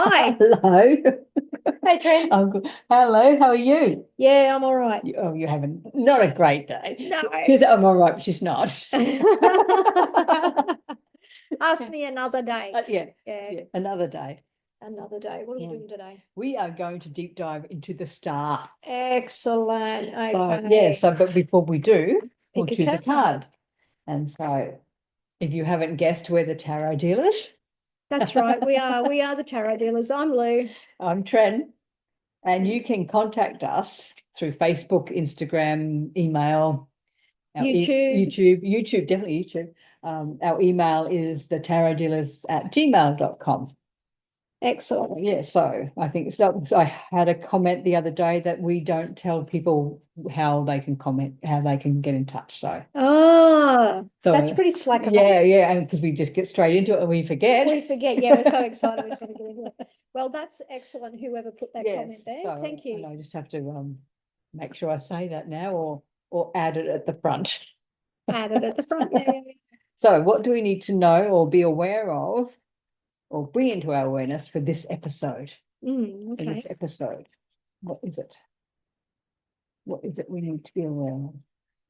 Hi. Hello. Hey, Tren. Hello, how are you? Yeah, I'm all right. Oh, you're having not a great day. No. I'm all right, but she's not. Ask me another day. Yeah, Yeah, yeah, another day. another day. What are you Yeah. doing today? We are going to deep dive into the star. Excellent. Yeah, Okay. but before we do, we'll Pick a choose a card. card. And so if you haven't guessed, we're the tarot dealers. That's right. We are the tarot dealers. I'm Lou. I'm Tren. And you can contact us through Facebook, Instagram, email, YouTube. YouTube, definitely YouTube. Our email is thetarotdealers@gmail.com. Excellent. Yeah, so I think so. I had a comment the other day that we don't tell people how they can comment, how they can get in touch. That's So pretty slack of us. yeah, and because we just get straight into it and we forget. We forget. Yeah, we're so excited. We're going to get into it. Well, that's excellent. Whoever put that comment Yes, there. so Thank and you. I just have to make sure I say that now or add it at the front. Added at the front. Yeah, yeah, yeah. So what do we need to know or be aware of or bring into our awareness for this episode? For Okay. this episode, what is it? What is it we need to be aware of?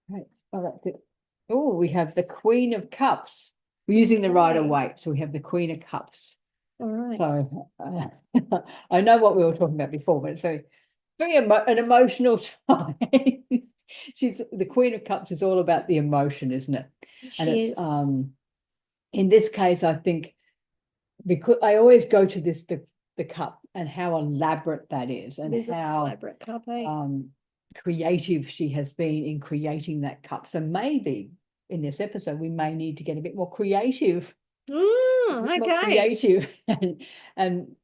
Right. Oh, that's it. Oh, we have the Queen of Cups. We're using the Rider Waite, so we have the Queen of Cups. All right. So I know what we were talking about before, but it's very an emotional time. She's the Queen of Cups is all about the emotion, isn't it? And She it's is. in this case, I think because I always go to the cup and how elaborate that is It and is an how elaborate cup, eh? creative she has been in creating that cup. So maybe in this episode we may need to get a bit more creative, Okay. and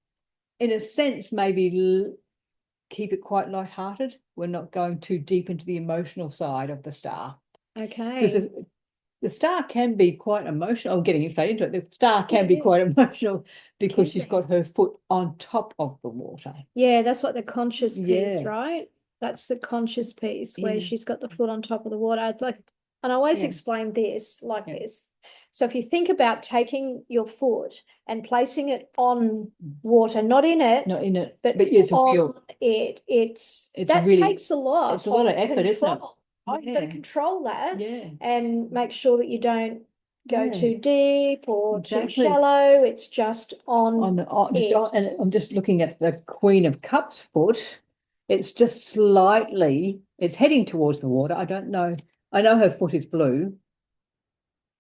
in a sense maybe keep it quite lighthearted. We're not going too deep into the emotional side of the star because Okay. the star can be quite emotional. I'm getting straight into it. The star can be Yeah, quite emotional because can she's be. got her foot on top of the water. Yeah, that's like the conscious piece, Yeah, right? That's the conscious piece where yeah, she's got the foot on top of the water. It's like, and I always yeah, explain this like yeah. this. So if you think about taking your foot and placing it on water, not in it, Not in it, but but it's a on real. it, It's that really. takes a lot It's a lot of of effort, isn't it? control, right? You've got to Yeah, control that yeah, and make sure that you don't go yeah. too deep or too Exactly. shallow. It's just On on the just it. on, and I'm just looking at the Queen of Cups foot. It's just slightly. It's heading towards the water. I don't know. I know her foot is blue.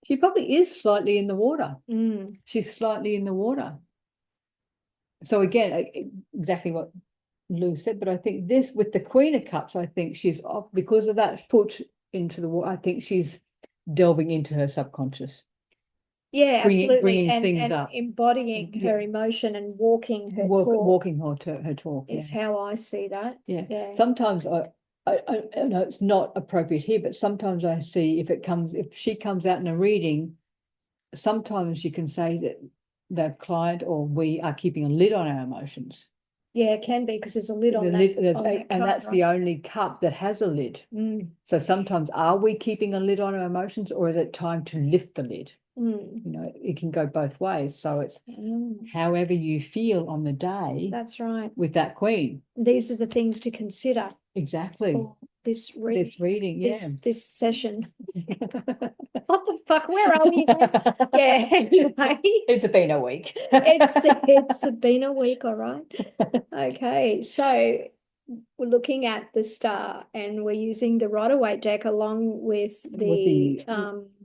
She probably is slightly in the water. Mm. She's slightly in the water. So again, exactly what Lou said, but I think this with the Queen of Cups, I think she's off because of that foot into the water. I think she's delving into her subconscious, Yeah, absolutely. bringing things And up. embodying Yeah, her emotion and walking her talk walking her talk. Yeah, is how I see that. yeah. Yeah. Sometimes I know it's not appropriate here, but sometimes I see if she comes out in a reading, sometimes you can say that the client or we are keeping a lid on our emotions. Yeah, it can be because there's a lid The on that lid, and cup, that's right? the only cup that has a lid. Mm. So sometimes are we keeping a lid on our emotions or is it time to lift the lid? Mm. You know, it can go both ways. So it's Mm. however you feel on the day That's right. with that queen. These are the things to consider Exactly. for this This reading, yeah. this session. What the fuck? Where are we again? Yeah, anyway. It's been a week. It's been a week, all right. Okay, so we're looking at the star and we're using the Rider-Waite deck along with With the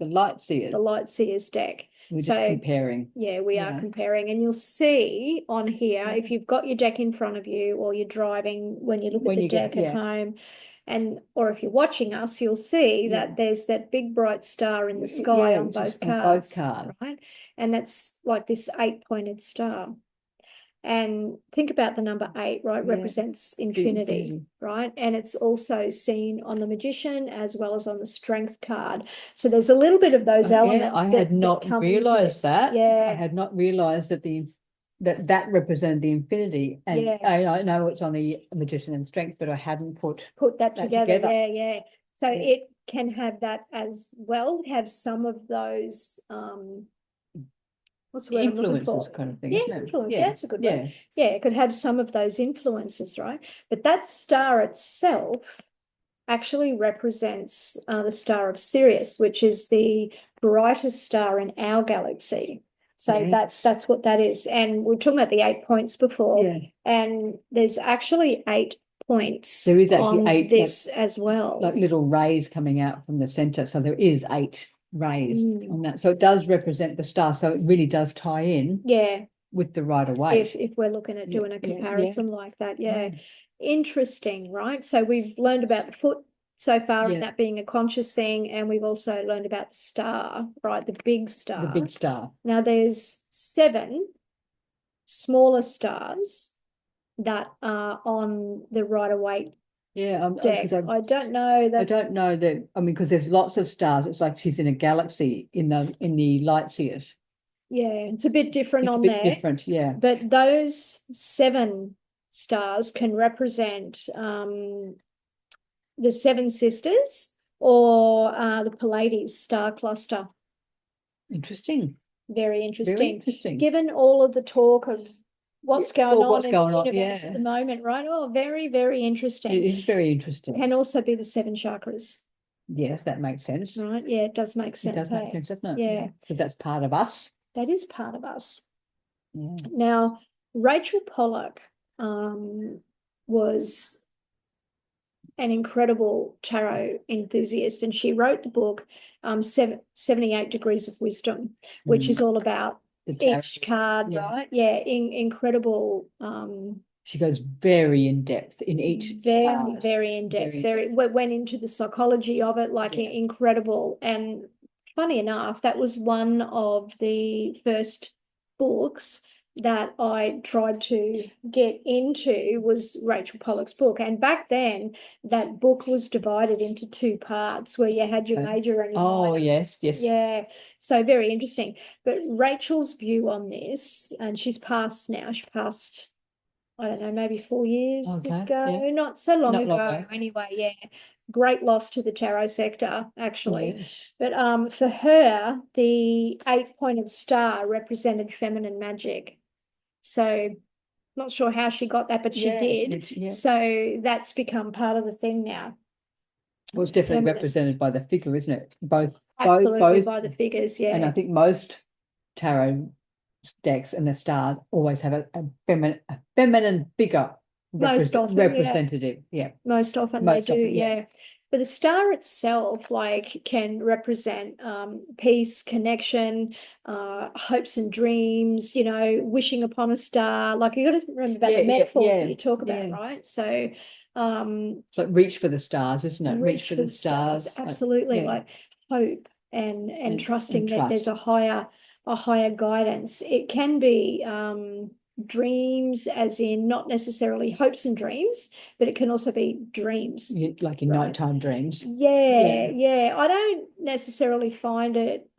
light the seers. Lightseers deck. We're just So comparing. yeah, we are Yeah. comparing, and you'll see on here if you've got your deck in front of you or you're driving when you look at When the you get, deck at home, and or if you're watching us, you'll see that there's that big bright star in the sky yeah, on which is both on both cards, cards. right? And that's like this 8-pointed star. And think about the number 8, right? Yeah. Represents The infinity, right? And it's also seen on the magician as well as on the strength card. So there's a little bit of those Yeah, I elements had that not come into realized this. that. I Yeah, had not realized that that represented the infinity. And yeah. I know it's on the magician and strength, but I hadn't put Put that that together. together. Yeah, yeah. So Yeah. it can have that as well, have some of those what's the word I'm looking for? Influences kind of thing, Yeah, isn't it? influence. Yeah, That's a good yeah. word. Yeah, it could have some of those influences, right? But that star itself actually represents the star of Sirius, which is the brightest star in our galaxy. So Yes. that's what that is. And we are talking about the 8 points before, Yeah. and there's actually 8 points There is actually on 8 this as well. like little rays coming out from the center. So there is 8 rays on Mm. that. So it does represent the star. So it really does tie in Yeah, with the right of way. if we're looking at doing a Yeah, comparison like that. Yeah. yeah. Interesting, right? So we've learned about the foot so far, and Yeah. that being a conscious thing, and we've also learned about the star, right? The big The star. big star. Now there's 7 smaller stars that are on the Rider-Waite Yeah, deck. 'cause I don't know I that. don't know that. I mean, because there's lots of stars. It's like she's in a galaxy in the light years. Yeah, it's a bit different It's a on bit there, different, yeah. but those 7 stars can represent the Seven Sisters or the Pleiades star cluster. Interesting. Very Very interesting. interesting. Given all of the talk of what's going on what's in going the on, universe at the moment, right? Oh, very, very It interesting. is very interesting. Can also be the 7 chakras, Yes, that makes sense. right? Yeah, it does make It sense. does make Hey? sense, doesn't it? Yeah, So that's part of us. that is part of us. Yeah. Now, Rachel Pollack was an incredible tarot enthusiast, and she wrote the book 78 Degrees of Wisdom, which is all about each card, Yeah. right? Yeah, incredible. She goes very in depth in each card. Very in depth. Very Went into the psychology of it, like Yeah. incredible. And funny enough, that was one of the first books that I tried to get into, was Rachel Pollack's book. And back then, that book was divided into 2 parts, where you had your Okay. major and your Oh, minor. yes. Yeah, so very interesting. But Rachel's view on this, and she's passed now, she passed, I don't know, maybe 4 years Okay. ago, Yeah. not so long Not long ago. ago. Anyway, yeah, great loss to the tarot sector, actually. Yes. But for her, the 8-pointed star represented feminine magic. So not sure how she got that, but she did. Yeah. So that's become part of the thing now. Well, it's definitely Feminine. represented by the figure, isn't it? Absolutely, both. by the figures, yeah. And I think most tarot decks and the stars always have a feminine figure Most often, representative. Yeah. Most often Most they do, often, yeah. yeah. But the star itself, like, can represent peace, connection, hopes and dreams, wishing upon a star. Like, you got to remember about the metaphors that you talk about, right? So it's like reach for the stars, isn't it? Reach for the stars. absolutely, Yeah. like hope and trusting that trust. there's a higher guidance. It can be dreams, as in not necessarily hopes and dreams, but it can also be dreams. Like in nighttime dreams. Yeah. I don't necessarily find it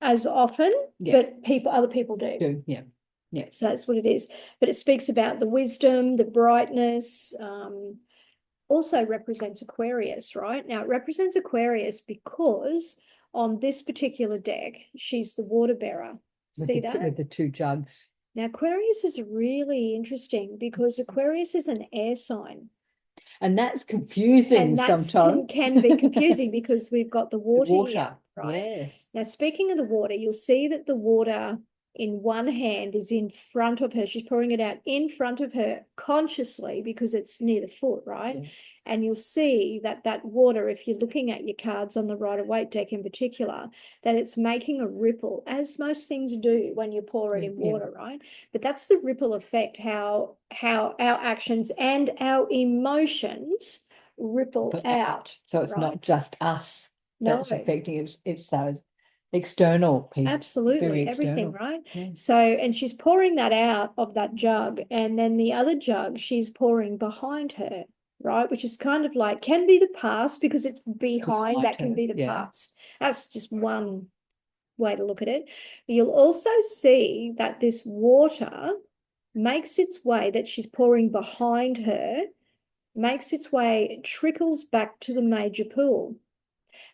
as often, but other people do. Yeah. So that's what it is. But it speaks about the wisdom, the brightness, also represents Aquarius, right? Now it represents Aquarius because on this particular deck, she's the water bearer. See that? With the 2 jugs. Now, Aquarius is really interesting because Aquarius is an air sign. And that's confusing sometimes. Can be confusing because we've got the water, here, right? Yes. Now, speaking of the water, you'll see that the water in one hand is in front of her. She's pouring it out in front of her consciously because it's near the foot, right? Yeah. And you'll see that that water, if you're looking at your cards on the Rider-Waite deck in particular, that it's making a ripple, as most things do when you pour it in water, right? But that's the ripple effect, how our actions and our emotions ripple out. So it's not just us that's affecting it, it's those external people. Absolutely, everything, right? Yeah. So, and she's pouring that out of that jug, and then the other jug she's pouring behind her, right? Which is kind of like, can be the past because it's behind that, can be the past. That's just one way to look at it. But you'll also see that this water makes its way, that she's pouring behind her, makes its way, trickles back to the major pool.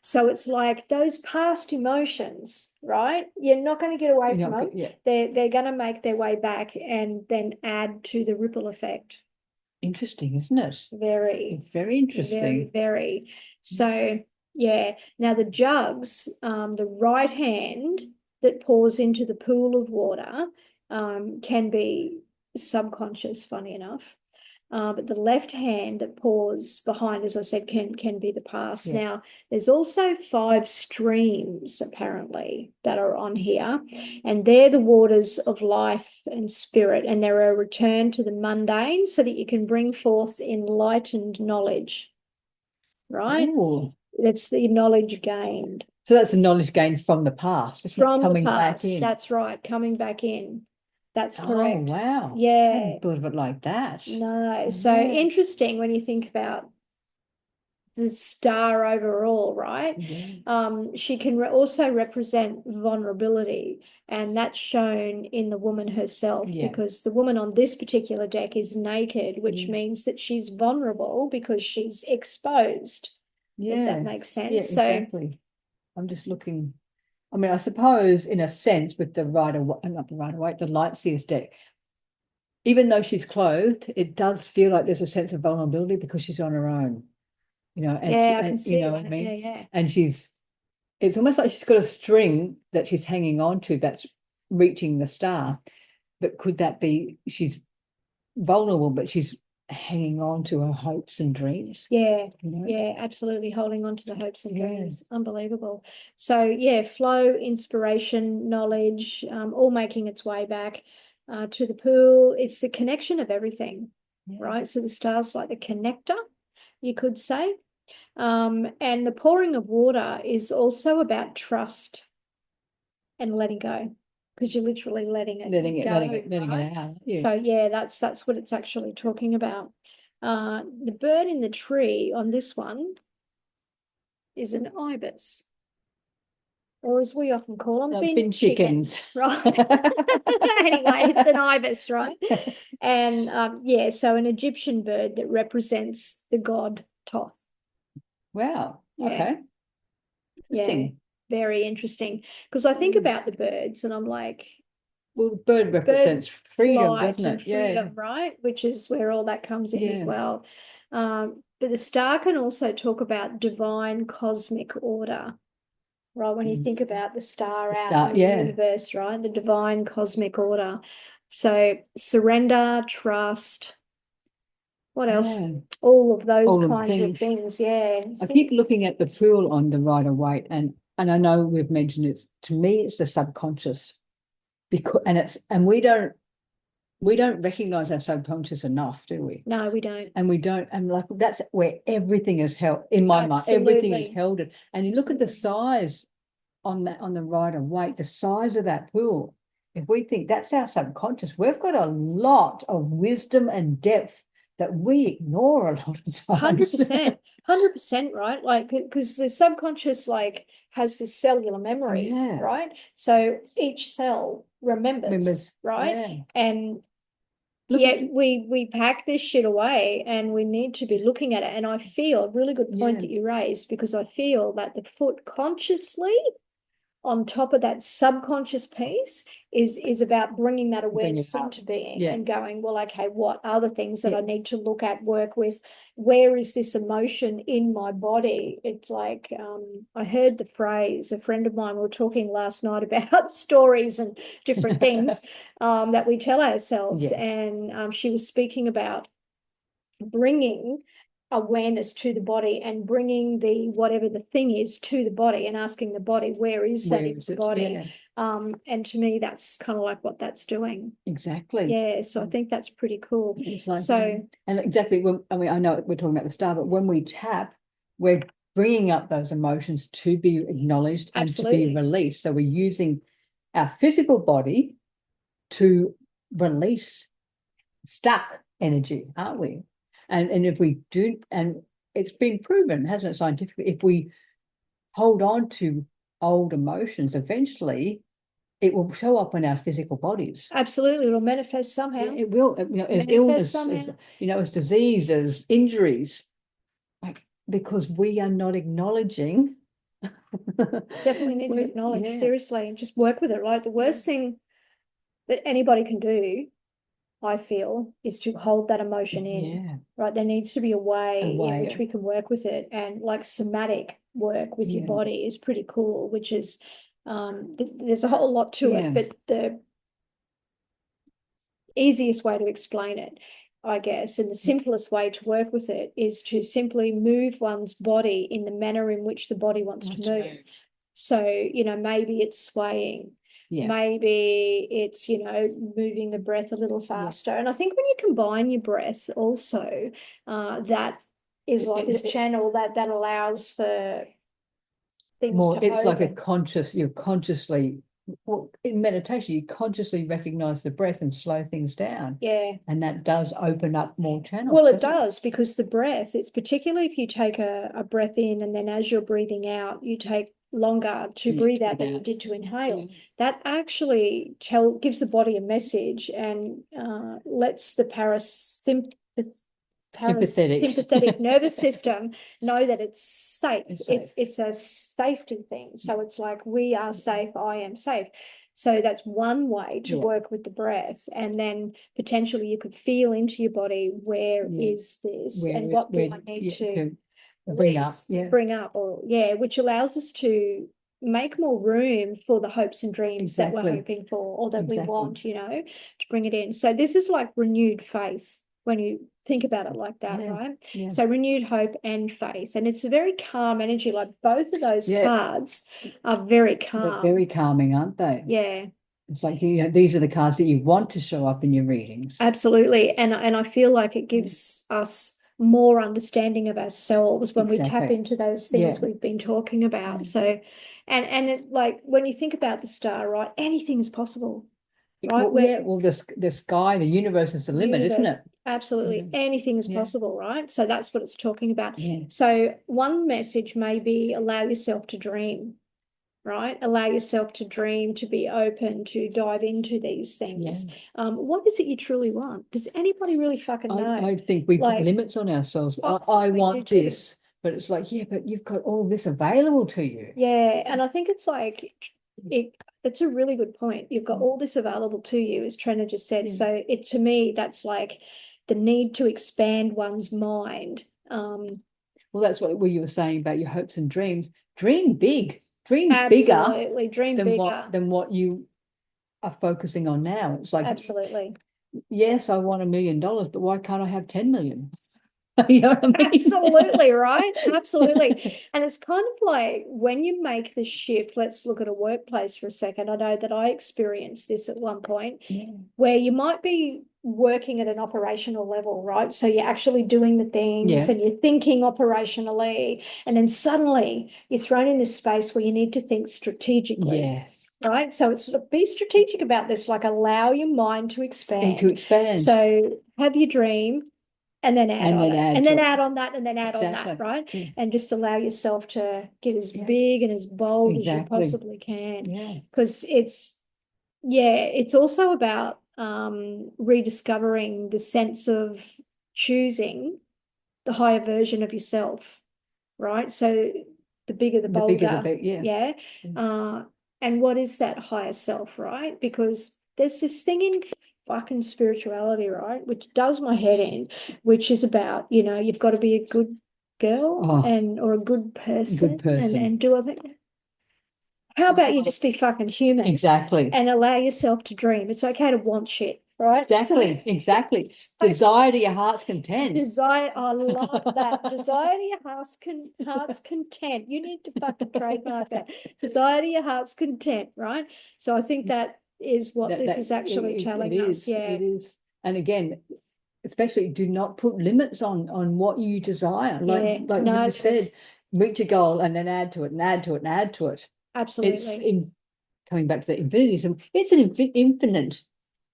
So it's like those past emotions, right? You're not going to get away from them. Yeah. They're going to make their way back and then add to the ripple effect. Interesting, isn't it? Very, It's very interesting. very, very. So yeah. Now the jugs, the right hand that pours into the pool of water, can be subconscious, funny enough. But the left hand that pours behind, as I said, can be the past. Yeah. Now, there's also 5 streams apparently that are on here, and they're the waters of life and spirit, and they're a return to the mundane so that you can bring forth enlightened knowledge, right? Ooh. That's the knowledge gained. So that's the knowledge gained from the past, isn't it? From Coming the back past. in. That's right, coming back in. That's Oh, correct. wow. I Yeah. hadn't thought of it like that. No. So Yeah. interesting when you think about the star overall, right? Yeah. She can also represent vulnerability, and that's shown in the woman herself, Yeah. because the woman on this particular deck is naked, which Yeah. means that she's vulnerable because she's exposed. If that makes sense. Yeah, exactly. I'm just looking. I mean, I suppose in a sense with the not the Rider-Waite, the Lightseers deck, even though she's clothed, it does feel like there's a sense of vulnerability because she's on her own. And yeah, I can see you know that. what I mean? Yeah. And it's almost like she's got a string that she's hanging on to that's reaching the star. But could that be she's vulnerable, but she's hanging on to her hopes and dreams? Yeah, absolutely, holding on to the hopes and dreams. Unbelievable. So yeah, flow, inspiration, knowledge, all making its way back to the pool. It's the connection of everything, right? So the star's like the connector, you could say. And the pouring of water is also about trust and letting go, because you're literally letting it out. Yeah. So yeah, that's what it's actually talking about. The bird in the tree on this one is an ibis, or as we often call them, bin chickens. Right. Anyway, it's an ibis, right? And yeah, so an Egyptian bird that represents the god Thoth. Wow. Okay. Interesting. Yeah, very interesting. Because I think about the birds and I'm like, well, the bird represents freedom, doesn't it? Freedom, right? Which is where all that comes in as well. But the star can also talk about divine cosmic order, right? When you think about the star out in the universe, right? The divine cosmic order. So surrender, trust. What else? All of those kinds of things. Yeah. I keep looking at the pool on the Rider-Waite, and I know we've mentioned it. To me, it's the subconscious, because we don't recognize our subconscious enough, do we? No, we don't. And we don't. And like that's where everything is held in my mind. Everything is held. And you look at the size on the Rider-Waite, the size of that pool. If we think that's our subconscious, we've got a lot of wisdom and depth that we ignore a lot of times. 100%, right? Like, because the subconscious has this cellular memory, right? So each cell remembers, right? Yeah. And we pack this shit away and we need to be looking at it. And I feel a really good point that you raised, because I feel that the foot consciously on top of that subconscious piece is about bringing that awareness into being and going, well, okay, what are the things that I need to look at, work with? Where is this emotion in my body? It's like, I heard the phrase, a friend of mine, we were talking last night about stories and different things that we tell ourselves. And she was speaking about bringing awareness to the body and bringing the whatever the thing is to the body and asking the body, where is that in the body? And to me, that's kind of like what that's doing. Exactly. Yeah, so I think that's pretty cool. It's like, and exactly, I mean, I know we're talking about the star, but when we tap, we're bringing up those emotions to be acknowledged and to be released. So we're using our physical body to release stuck energy, aren't we? And if we do, and it's been proven, hasn't it, scientifically, if we hold on to old emotions, eventually it will show up in our physical bodies. Absolutely, it'll manifest somehow. Yeah, it will, as illness, as disease, as injuries, because we are not acknowledging Definitely need to acknowledge, seriously, and just work with it. Like the worst thing that anybody can do, I feel, is to hold that emotion in, right? There needs to be a way in which we can work with it, and like somatic work with your body is pretty cool, which is, there's a whole lot to it, but the easiest way to explain it, I guess, and the simplest way to work with it is to simply move one's body in the manner in which the body wants to move. So, you know, maybe it's swaying. Maybe it's, you know, moving the breath a little faster. And I think when you combine your breath also, that is like this channel that allows for things more, to it's like a open. conscious, you're consciously, well, in meditation, you consciously recognize the breath and slow things down. Yeah. And that does open up more channels. Well, it does, because the breath, it's particularly if you take a breath in and then as you're breathing out, you take longer to breathe out than you did to inhale. That actually gives the body a message and lets the sympathetic nervous system know that it's safe. It's a safety thing. So it's like, we are safe, I am safe. So that's one way to work with the breath. And then potentially you could feel into your body, where is this and what do I need to bring up, or which allows us to make more room for the hopes and dreams that we're hoping for, or that we want, you know, to bring it in. So this is like renewed faith when you think about it like that, right? So renewed hope and faith, and it's a very calm energy. Like both of those cards are very calm. They're very calming, aren't they? Yeah. It's like, you know, these are the cards that you want to show up in your readings. Absolutely. And I feel like it gives us more understanding of ourselves when we tap into those things we've been talking about. So, and it, like, when you think about the star, right, anything is possible. Right? Well, the sky, the universe is the limit, isn't it? Absolutely. Anything is possible, right? So that's what it's talking about. So one message may be allow yourself to dream, right? Allow yourself to dream, to be open, to dive into these things. What is it you truly want? Does anybody really fucking know? I think we put limits on ourselves. I want this, but it's like, but you've got all this available to you. Yeah, and I think it's like, it's a really good point. You've got all this available to you, as Trina just said. So to me, that's like the need to expand one's mind. Well, that's what you were saying about your hopes and dreams. Dream big. Dream absolutely bigger than what you are focusing on now. It's like, absolutely. Yes, I want $1 million, but why can't I have 10 million? You know what I mean? Absolutely, right? Absolutely. And it's kind of like when you make the shift, let's look at a workplace for a second. I know that I experienced this at one point where you might be working at an operational level, right? So you're actually doing the things and you're thinking operationally, and then suddenly you're thrown in this space where you need to think strategically. Right. So it's be strategic about this, like allow your mind to expand. So have your dream, and then add on it, and then add on that, and then add on that, right? And just allow yourself to get as big and as bold as you possibly can. Because it's also about rediscovering the sense of choosing the higher version of yourself, right? So the bigger the bolder, and what is that higher self, right? Because there's this thing in fucking spirituality, right, which does my head in, which is about, you know, you've got to be a good girl or a good person, and do everything. How about you just be fucking human? Exactly. And allow yourself to dream. It's okay to want shit, right? Exactly. Desire to your heart's content. I love that. Desire to your heart's content. You need to fucking trademark that. Desire to your heart's content, right? So I think that is what this is actually telling us. It is. And again, especially do not put limits on what you desire. Like you said, reach a goal and then add to it and add to it and add to it. Absolutely. Coming back to the infinitism, it's an infinite.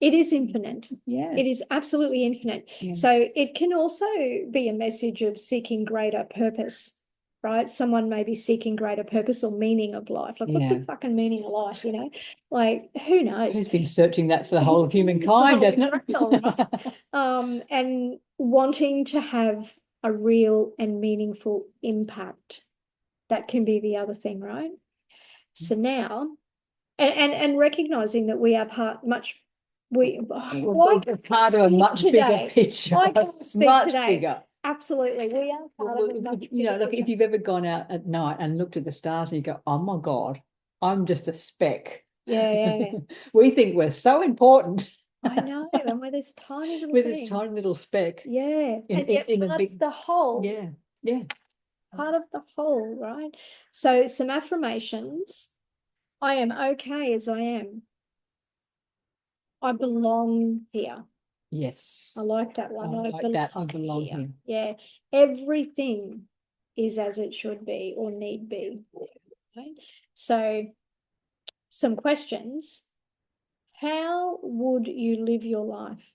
It is infinite. It is absolutely infinite. So it can also be a message of seeking greater purpose, right? Someone may be seeking greater purpose or meaning of life. Like, what's the fucking meaning of life, you know? Like, who knows? Who's been searching that for the whole of humankind, hasn't it? And wanting to have a real and meaningful impact That can be the other thing, right? So now, and recognizing that we are why part of a much bigger picture. I can't speak much today. bigger. Absolutely, we are part of a much bigger look, picture. if you've ever gone out at night and looked at the stars and you go, oh my God, I'm just a speck. Yeah. We think we're so important. I know, and we're this tiny little with thing. this tiny little speck. Yeah, and yet part of the whole. Yeah. Part of the whole, right? So some affirmations. I am okay as I am. I belong here. Yes. I like that one. I like that. I belong here. Yeah. Everything is as it should be or need be. Right? So some questions. How would you live your life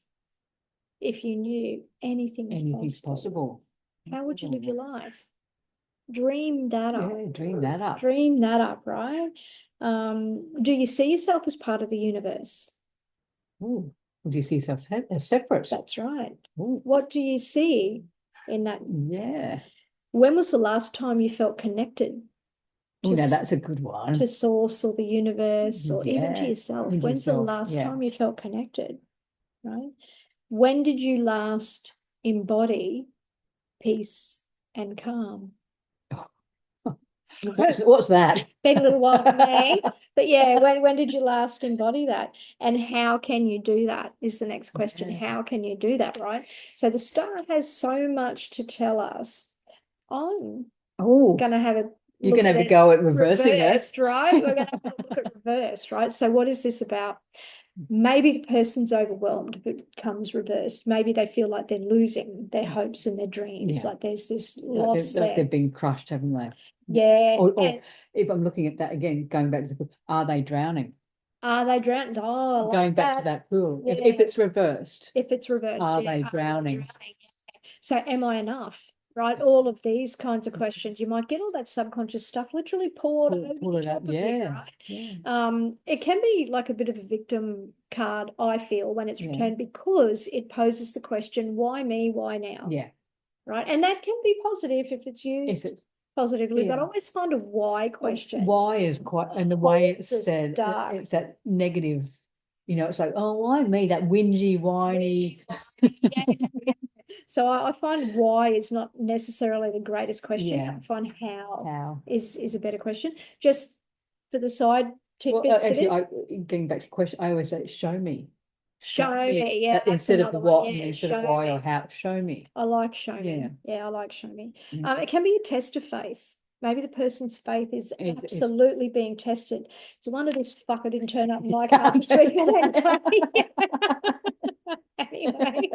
if you knew anything's possible? How would you live your life? Dream that up. Yeah, dream that up. Dream that up, right? Do you see yourself as part of the universe? Ooh. Do you see yourself as separate? That's right. Ooh. What do you see in that? Yeah. When was the last time you felt connected? Oh, now that's a good one. To source or the universe or even to yourself. When's the last time you felt connected? Right? When did you last embody peace and calm? What's that? Been a little while for me. But yeah, when did you last embody that? And how can you do that is the next question. How can you do that, right? So the star has so much to tell us. I'm going to have a You're going to have a go at reversing it. Right? We're going to have a look at reverse, right? So what is this about? Maybe the person's overwhelmed if it comes reversed. Maybe they feel like they're losing their hopes and their dreams. Like there's this loss there. They've been crushed, haven't they? Yeah. Or if I'm looking at that again, going back to the book, are they drowning? Are they drowning? Oh, going back to that pool. Yeah. If it's reversed. If it's reversed. Are they drowning? So am I enough? Right, all of these kinds of questions, you might get all that subconscious stuff literally poured over the top of you, right? It can be like a bit of a victim card, I feel, when it's returned because it poses the question, why me, why now? Yeah. Right, and that can be positive if it's used positively, but I always find a why question. Why is quite, and the way it's said, it's that negative, it's like, oh, why me, that whingy, whiny. So I find why is not necessarily the greatest question. I find how is a better question. Just for the side tidbits. Getting back to the question, I always say, show me. Show me, yeah. Instead of what, instead of why or how, show me. I like show me. Yeah, I like show me. It can be a test of faith. Maybe the person's faith is absolutely being tested. It's a wonder this fucker didn't turn up in my car this week. Anyway,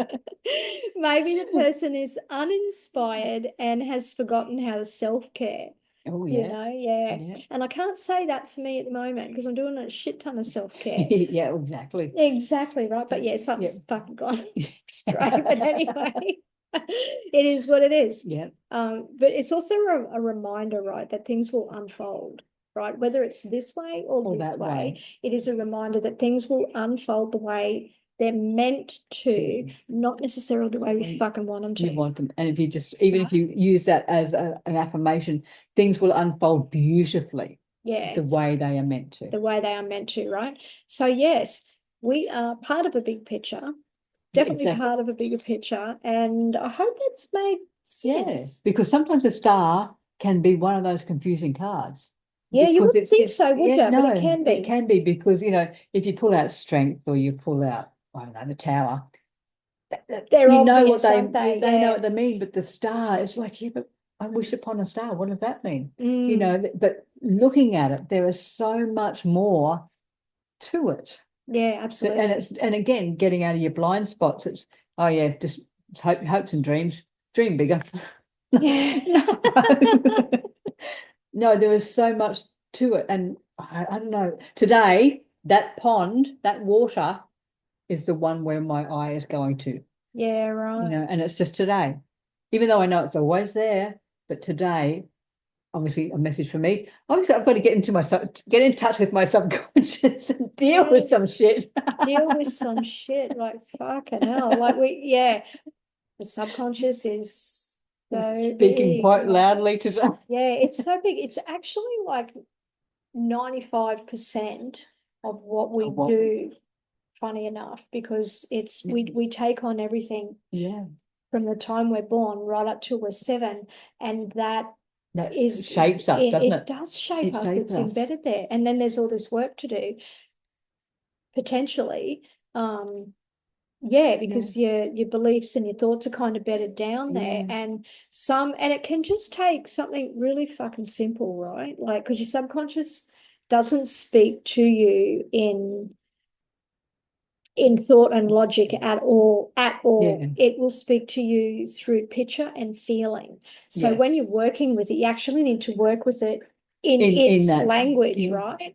maybe the person is uninspired and has forgotten how to self-care. Oh, yeah. And I can't say that for me at the moment because I'm doing a shit ton of self-care. Yeah, exactly. Exactly, right. But yeah, something's fucking gone straight. But anyway, it is what it is. Yeah. But it's also a reminder, right, that things will unfold, right? Whether it's this way or this way, it is a reminder that things will unfold the way they're meant to, not necessarily the way we fucking want them to. You want them. And if you just, even if you use that as an affirmation, things will unfold beautifully. Yeah. The way they are meant to. The way they are meant to, right? So yes, we are part of a big picture, definitely part of a bigger picture. And I hope that's made sense. Yeah, because sometimes a star can be one of those confusing cards. Yeah, you wouldn't think so, would you? No, but it can be. It can be because, if you pull out strength or you pull out, I don't know, the tower, they're obvious, what they know what they mean, but the star is like, but I wish upon a star. What does that mean? But looking at it, there is so much more to it. Yeah, absolutely. And again, getting out of your blind spots. It's just hopes and dreams. Dream bigger. Yeah. No, there is so much to it, and I don't know. Today, that pond, that water, is the one where my eye is going to. Yeah, right. And it's just today, even though I know it's always there, but today, obviously, a message for me. Obviously, I've got to get in touch with my subconscious and deal with some shit. Deal with some shit, like fucking hell. Like the subconscious is So speaking quite big. loudly today. Yeah, it's so big. It's actually like 95% of what we do, funny enough, because it's we take on everything Yeah. from the time we're born right up till we're 7, and that is shapes us, doesn't it? It does shape It us. shapes It's us. embedded there, and then there's all this work to do potentially. Yeah, because your beliefs and your thoughts are kind of bedded down there, and it can just take something really fucking simple, right? Like, because your subconscious doesn't speak to you in thought and logic at all. Yeah. It will speak to you through picture and feeling. So when you're working with it, you actually need to work with it in its that language, right?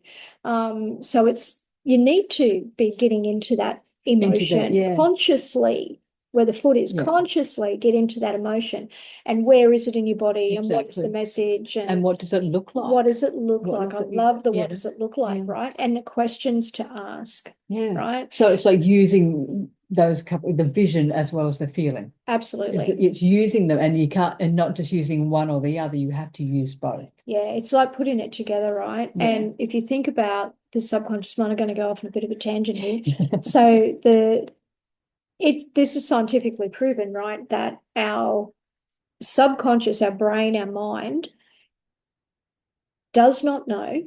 So you need to be getting into that emotion consciously, where the foot is, consciously get into that emotion, and where is it in your body, and what is the message, and what does it look like? What does it look like? I love the what does it look like, right? And the questions to ask, right? So it's like using those the vision as well as the feeling. Absolutely. It's using them, and you can't, and not just using one or the other, you have to use both. Yeah, it's like putting it together, right? And if you think about the subconscious mind, I'm going to go off on a bit of a tangent here. So this is scientifically proven, right? That our subconscious, our brain, our mind does not know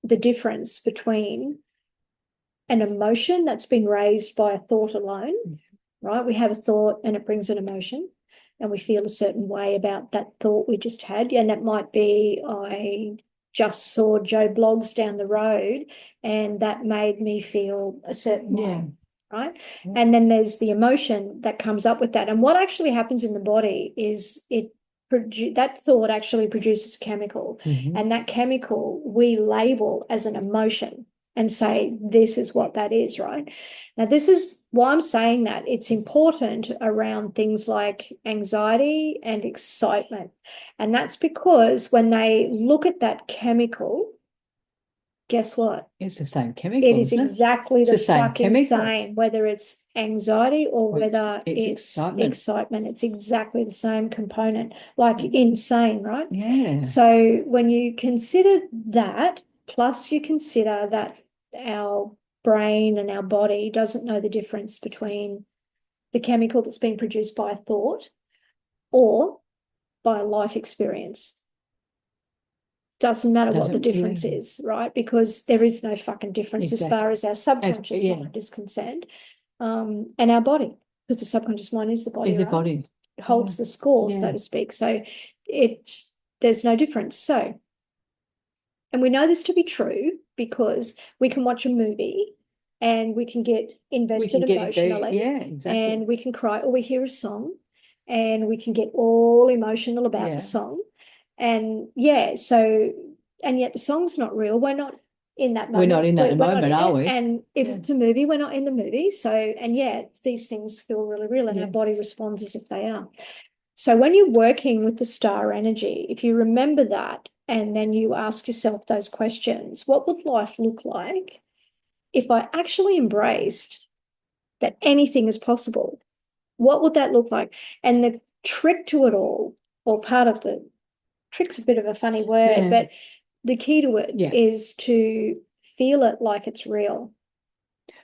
the difference between an emotion that's been raised by a thought alone, right? We have a thought and it brings an emotion, and we feel a certain way about that thought we just had. And it might be, I just saw Joe Blogs down the road and that made me feel a certain way, right? And then there's the emotion that comes up with that. And what actually happens in the body is that thought actually produces a chemical, and that chemical we label as an emotion and say, this is what that is, right? Now, this is why I'm saying that it's important around things like anxiety and excitement. And that's because when they look at that chemical, guess what? It's the same chemical. It is exactly the same fucking chemical. same, whether it's anxiety or whether it's excitement. It's exactly the same component, like insane, right? Yeah. So when you consider that, plus you consider that our brain and our body doesn't know the difference between the chemical that's being produced by a thought or by a life experience. Doesn't matter what the difference is, right? Because there is no fucking difference as far as our subconscious mind is concerned, and our body, because the subconscious mind is the body, is the body. It holds the score, so to speak. So there's no difference. So, and we know this to be true because we can watch a movie and we can get invested emotionally, and we can cry, or we hear a song and we can get all emotional about the song. And so, and yet the song's not real. We're not in that moment. We're not in that moment, are we? And if it's a movie, we're not in the movie. So, and yet these things feel really real, and our body responds as if they are. So when you're working with the star energy, if you remember that, and then you ask yourself those questions, what would life look like if I actually embraced that anything is possible? What would that look like? And the trick to it all, or part of the trick's a bit of a funny word, but the key to it is to feel it like it's real.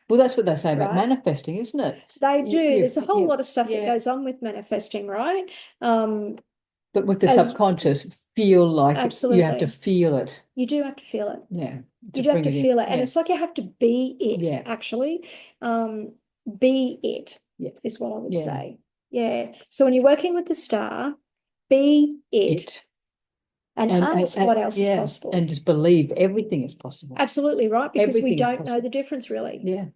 Well, that's what they say about manifesting, isn't it? They do. There's a whole lot of stuff that goes on with manifesting, right? But with the subconscious, feel like you have to feel it. You do have to feel it. Yeah. You do have to feel it. And it's like you have to be it, actually. Be it is what I would say. Yeah. So when you're working with the star, be it. And ask what else is possible. And just believe everything is possible. Absolutely, right? Because we don't know the difference, really. Yeah.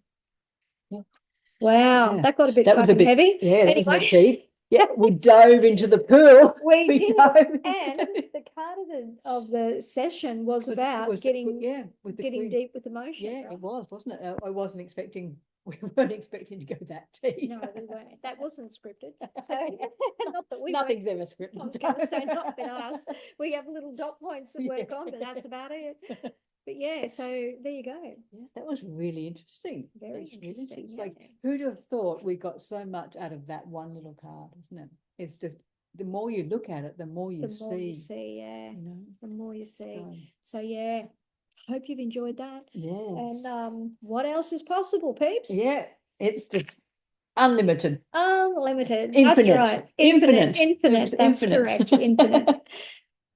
Wow, that got a bit fucking heavy. Yeah, that was a bit deep. Yeah, we dove into the pool. We did. And the part of the session was about getting deep with emotion. Yeah, right? It was, wasn't it? We weren't expecting to go that deep. No, we weren't. That wasn't scripted. So not that we nothing's ever scripted. I was going to say not been us. We have little dot points that work on, but that's about it. But yeah, so there you go. Yeah, that was really interesting. Very interesting. Really like, who'd have thought we got so much out of that one little card, isn't it? It's just the more you look at it, the more you the more you see. see, yeah, You know, the more you see. so So yeah, hope you've enjoyed that. yes. And what else is possible, peeps? Yeah, it's just unlimited. Unlimited. Infinite. That's right. Infinite. Infinite. That's Infinite. correct. Infinite.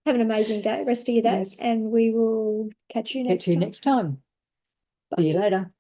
Have an amazing day, rest of your day, Yes. and we will catch you next Catch you time. next time. See you later.